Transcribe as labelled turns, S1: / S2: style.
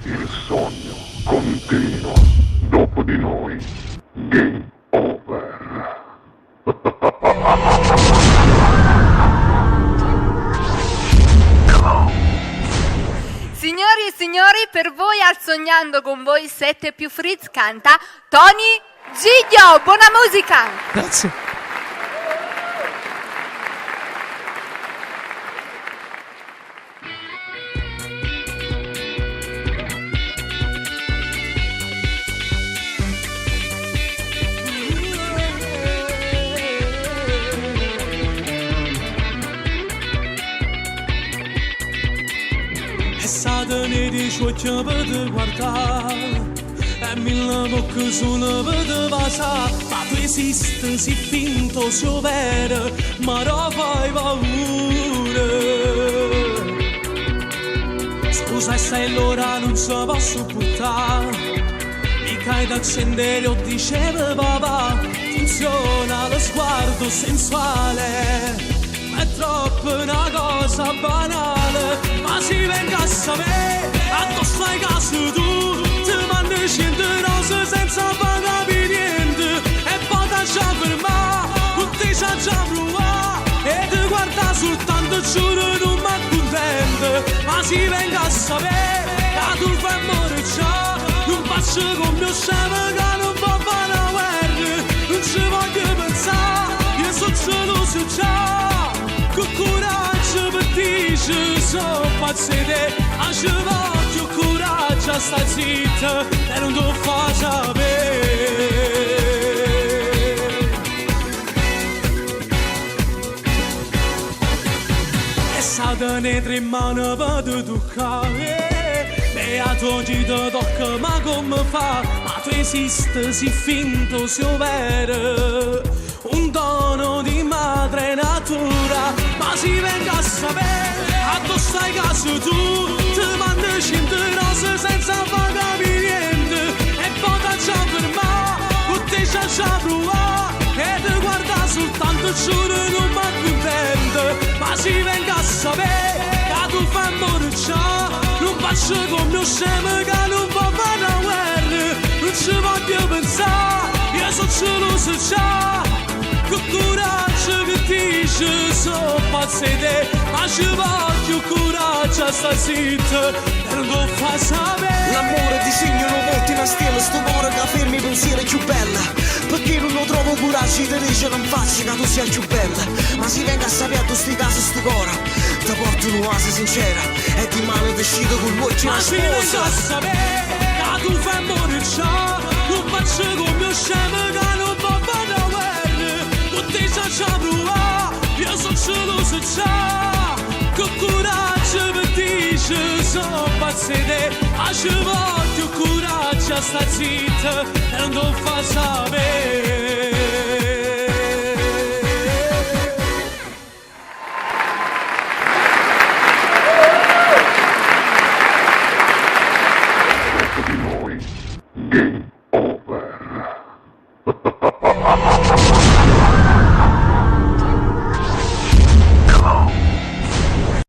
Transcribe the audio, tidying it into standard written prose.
S1: Il sogno continua. Dopo di noi, game over.
S2: Signori e signori, per voi al Sognando con voi 7 più Fritz canta Tony Giglio. Buona musica!
S3: Grazie.
S4: È stata nei 18 per te guardare e mille bocche sono per te passare, ma tu esisti, sei finto, sei vero, ma non fai paura. Scusa se l'ora non si posso buttare, mica è da accendere o diceva papà, funziona lo sguardo sensuale. È troppo una cosa banale, ma si venga a sapere, addosso ai casi tu, ti mandi 100 rose senza pagare niente, e poi ti già fermare, non ti c'ha già provato, e ti guarda soltanto, giuro non mi accontento, ma si venga a sapere, che tu fai amore già, non faccio con mio scemo che non va fare la guerra, non ci voglio pensare, io sono geloso già. Con coraggio per dire sono pazzete, ma ci voglio coraggio a sta zitta e non lo fa sapere. E sa tenere in mano per toccare, beato chi ti tocca ma come fa, ma tu esisti, sei finto, sei vero, un dono di madre natura, ma si venga a sapere, addosso ai casi tu, ti mandi 100 rose senza pagare niente, e poi ti già fermare, con te c'ha già provato, e ti guarda soltanto, giuro non mi accontento, ma si venga a sapere, che tu fai amore già, non faccio come mio scemo che non va fare la guerra, non ci voglio pensare, io sono geloso già. Con coraggio che dice sono pazzete, ma ci voglio coraggio a sta zitta e non lo fa sapere.
S5: L'amore disegnano molti in stile, stupore che fermi i pensieri più bella, perché non lo trovo coraggio di dire non faccio che tu sia più bella, ma si venga a sapere a tu sti casi sto cuore, ti porto un'oasi sincera e di mano decido con voi che
S4: ma
S5: la
S4: si venga
S5: sposa.
S4: a sapere che tu fai amore già, non faccio come mio scemo che non va fare la guerra, con te c'ha provato, io sono geloso già, con coraggio per dire sono pazzete, ma ci voglio coraggio a sta zitta e non lo fa sapere.
S1: Dopo di noi, game